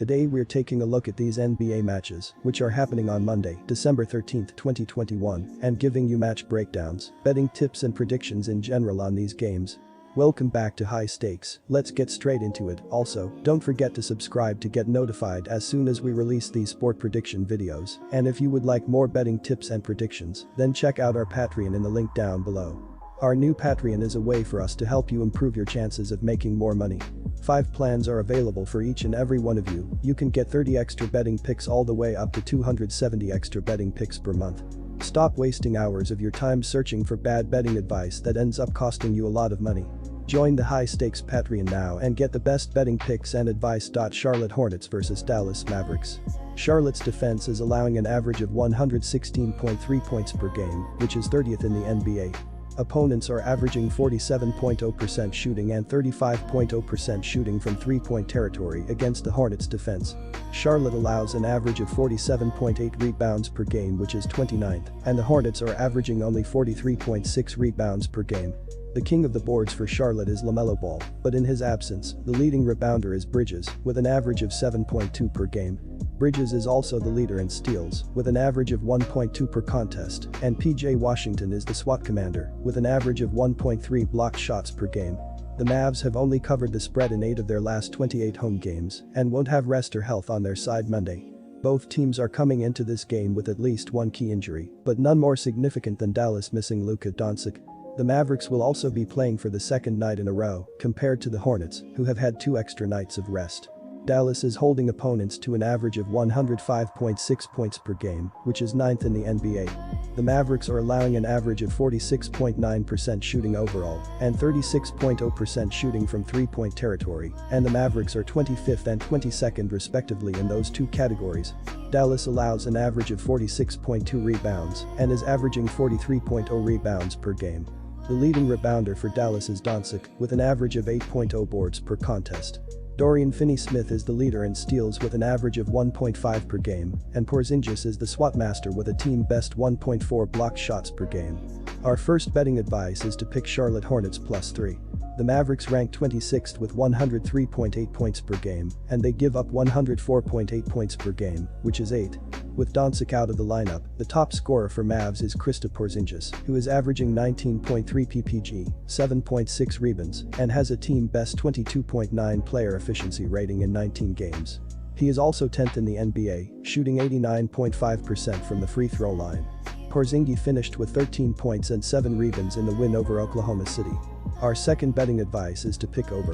Today we're taking a look at these NBA matches, which are happening on Monday, December 13, 2021, and giving you match breakdowns, betting tips and predictions in general on these games. Welcome back to High Stakes, let's get straight into it. Also, don't forget to subscribe to get notified as soon as we release these sport prediction videos, and if you would like more betting tips and predictions, then check out our Patreon in the link down below. Our new Patreon is a way for us to help you improve your chances of making more money. 5 plans are available for each and every one of you. You can get 30 extra betting picks all the way up to 270 extra betting picks per month. Stop wasting hours of your time searching for bad betting advice that ends up costing you a lot of money. Join the High Stakes Patreon now and get the best betting picks and advice. Charlotte Hornets vs Dallas Mavericks. Charlotte's defense is allowing an average of 116.3 points per game, which is 30th in the NBA. Opponents are averaging 47.0% shooting and 35.0% shooting from three-point territory against the Hornets' defense. Charlotte allows an average of 47.8 rebounds per game, which is 29th, and the Hornets are averaging only 43.6 rebounds per game. The king of the boards for Charlotte is LaMelo Ball, but in his absence, the leading rebounder is Bridges, with an average of 7.2 per game. Bridges is also the leader in steals, with an average of 1.2 per contest, and PJ Washington is the SWAT commander, with an average of 1.3 blocked shots per game. The Mavs have only covered the spread in 8 of their last 28 home games and won't have rest or health on their side Monday. Both teams are coming into this game with at least one key injury, but none more significant than Dallas missing Luka Doncic. The Mavericks will also be playing for the second night in a row, compared to the Hornets, who have had 2 extra nights of rest. Dallas is holding opponents to an average of 105.6 points per game, which is 9th in the NBA. The Mavericks are allowing an average of 46.9% shooting overall and 36.0% shooting from three-point territory, and the Mavericks are 25th and 22nd respectively in those two categories. Dallas allows an average of 46.2 rebounds and is averaging 43.0 rebounds per game. The leading rebounder for Dallas is Doncic, with an average of 8.0 boards per contest. Dorian Finney-Smith is the leader in steals with an average of 1.5 per game, and Porzingis is the SWAT master with a team-best 1.4 blocked shots per game. Our first betting advice is to pick Charlotte Hornets +3. The Mavericks rank 26th with 103.8 points per game, and they give up 104.8 points per game, which is 8th. With Doncic out of the lineup, the top scorer for Mavs is Kristaps Porzingis, who is averaging 19.3 ppg, 7.6 rebounds, and has a team-best 22.9 player efficiency rating in 19 games. He is also 10th in the NBA, shooting 89.5% from the free throw line. Porzingis finished with 13 points and 7 rebounds in the win over Oklahoma City. Our second betting advice is to pick over.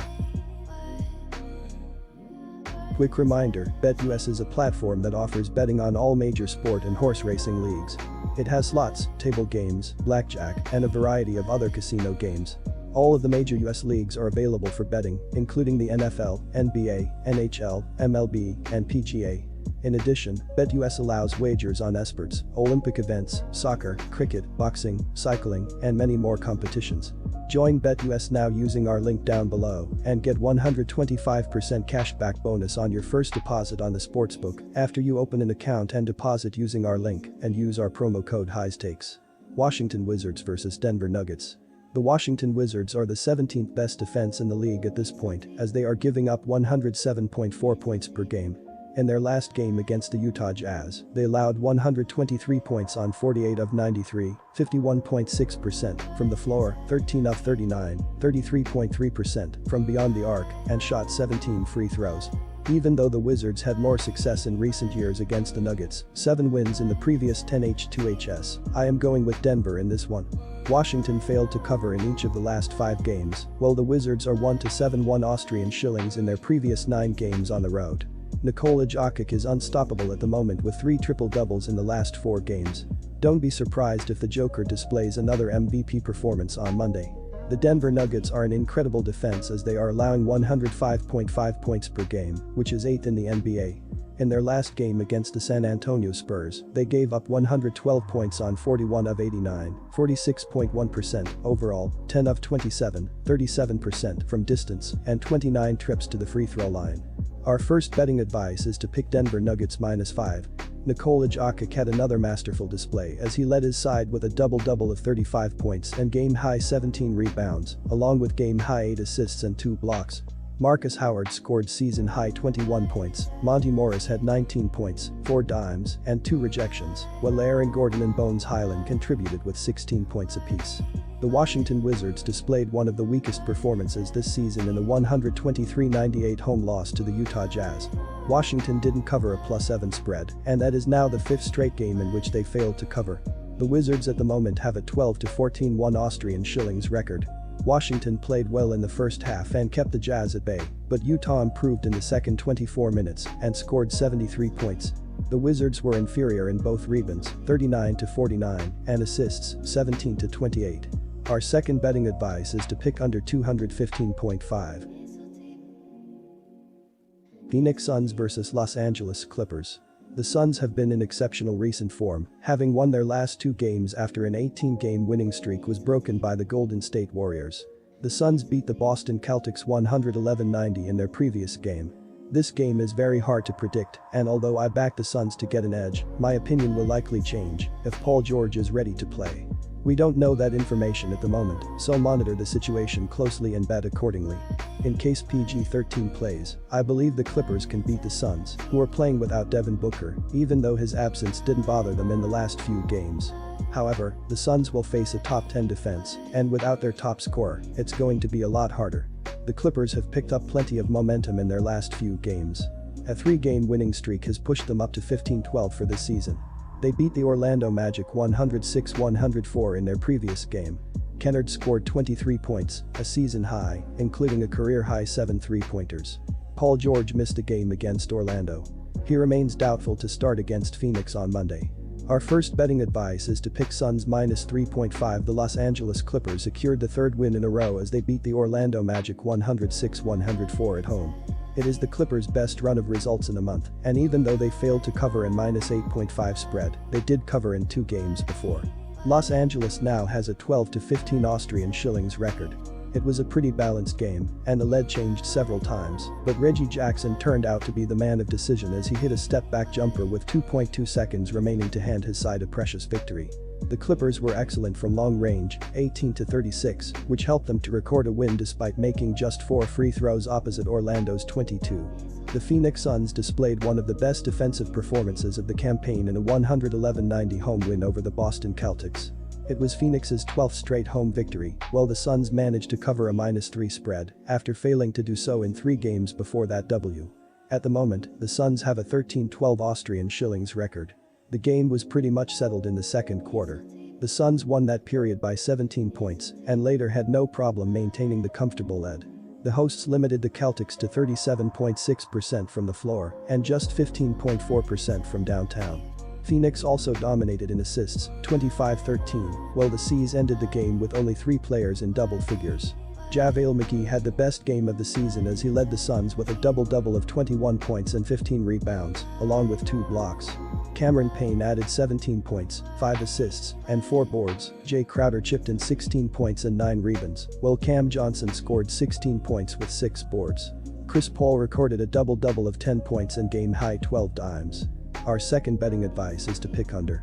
Quick reminder, BetUS is a platform that offers betting on all major sport and horse racing leagues. It has slots, table games, blackjack, and a variety of other casino games. All of the major US leagues are available for betting, including the NFL, NBA, NHL, MLB, and PGA. In addition, BetUS allows wagers on esports, Olympic events, soccer, cricket, boxing, cycling, and many more competitions. Join BetUS now using our link down below and get 125% cashback bonus on your first deposit on the sportsbook after you open an account and deposit using our link and use our promo code HIGHSTAKES. Washington Wizards vs Denver Nuggets. The Washington Wizards are the 17th best defense in the league at this point, as they are giving up 107.4 points per game. In their last game against the Utah Jazz, they allowed 123 points on 48 of 93, 51.6% from the floor, 13 of 39, 33.3% from beyond the arc, and shot 17 free throws. Even though the Wizards had more success in recent years against the Nuggets, 7 wins in the previous 10 H2HS, I am going with Denver in this one. Washington failed to cover in each of the last 5 games, while the Wizards are 1-7 Austrian shillings in their previous 9 games on the road. Nikola Jokic is unstoppable at the moment with 3 triple-doubles in the last 4 games. Don't be surprised if the Joker displays another MVP performance on Monday. The Denver Nuggets are an incredible defense as they are allowing 105.5 points per game, which is 8th in the NBA. In their last game against the San Antonio Spurs, they gave up 112 points on 41 of 89, 46.1% overall, 10 of 27, 37% from distance, and 29 trips to the free throw line. Our first betting advice is to pick Denver Nuggets -5. Nikola Jokic had another masterful display as he led his side with a double-double of 35 points and game-high 17 rebounds, along with game-high 8 assists and 2 blocks. Marcus Howard scored season-high 21 points, Monty Morris had 19 points, 4 dimes, and 2 rejections, while Aaron Gordon and Bones Highland contributed with 16 points apiece. The Washington Wizards displayed one of the weakest performances this season in a 123-98 home loss to the Utah Jazz. Washington didn't cover a +7 spread, and that is now the 5th straight game in which they failed to cover. The Wizards at the moment have a 12-14 Austrian shillings record. Washington played well in the first half and kept the Jazz at bay, but Utah improved in the second 24 minutes and scored 73 points. The Wizards were inferior in both rebounds, 39-49, and assists, 17-28. Our second betting advice is to pick under 215.5. Phoenix Suns vs Los Angeles Clippers. The Suns have been in exceptional recent form, having won their last 2 games after an 18-game winning streak was broken by the Golden State Warriors. The Suns beat the Boston Celtics 111-90 in their previous game. This game is very hard to predict, and although I back the Suns to get an edge, my opinion will likely change if Paul George is ready to play. We don't know that information at the moment, so monitor the situation closely and bet accordingly. In case PG-13 plays, I believe the Clippers can beat the Suns, who are playing without Devin Booker, even though his absence didn't bother them in the last few games. However, the Suns will face a top 10 defense, and without their top scorer, it's going to be a lot harder. The Clippers have picked up plenty of momentum in their last few games. A 3-game winning streak has pushed them up to 15-12 for this season. They beat the Orlando Magic 106-104 in their previous game. Kennard scored 23 points, a season high, including a career-high 7 3-pointers. Paul George missed a game against Orlando. He remains doubtful to start against Phoenix on Monday. Our first betting advice is to pick Suns -3.5. The Los Angeles Clippers secured the 3rd win in a row as they beat the Orlando Magic 106-104 at home. It is the Clippers' best run of results in a month, and even though they failed to cover a -8.5 spread, they did cover in 2 games before. Los Angeles now has a 12-15 Austrian shillings record. It was a pretty balanced game, and the lead changed several times, but Reggie Jackson turned out to be the man of decision as he hit a step-back jumper with 2.2 seconds remaining to hand his side a precious victory. The Clippers were excellent from long range, 18-36, which helped them to record a win despite making just 4 free throws opposite Orlando's 22. The Phoenix Suns displayed one of the best defensive performances of the campaign in a 111-90 home win over the Boston Celtics. It was Phoenix's 12th straight home victory, while the Suns managed to cover a -3 spread after failing to do so in 3 games before that W. At the moment, the Suns have a 13-12 Austrian shillings record. The game was pretty much settled in the second quarter. The Suns won that period by 17 points and later had no problem maintaining the comfortable lead. The hosts limited the Celtics to 37.6% from the floor and just 15.4% from downtown. Phoenix also dominated in assists, 25-13, while the C's ended the game with only 3 players in double figures. JaVale McGee had the best game of the season as he led the Suns with a double-double of 21 points and 15 rebounds, along with 2 blocks. Cameron Payne added 17 points, 5 assists, and 4 boards. Jay Crowder chipped in 16 points and 9 rebounds, while Cam Johnson scored 16 points with 6 boards. Chris Paul recorded a double-double of 10 points and game-high 12 dimes. Our second betting advice is to pick under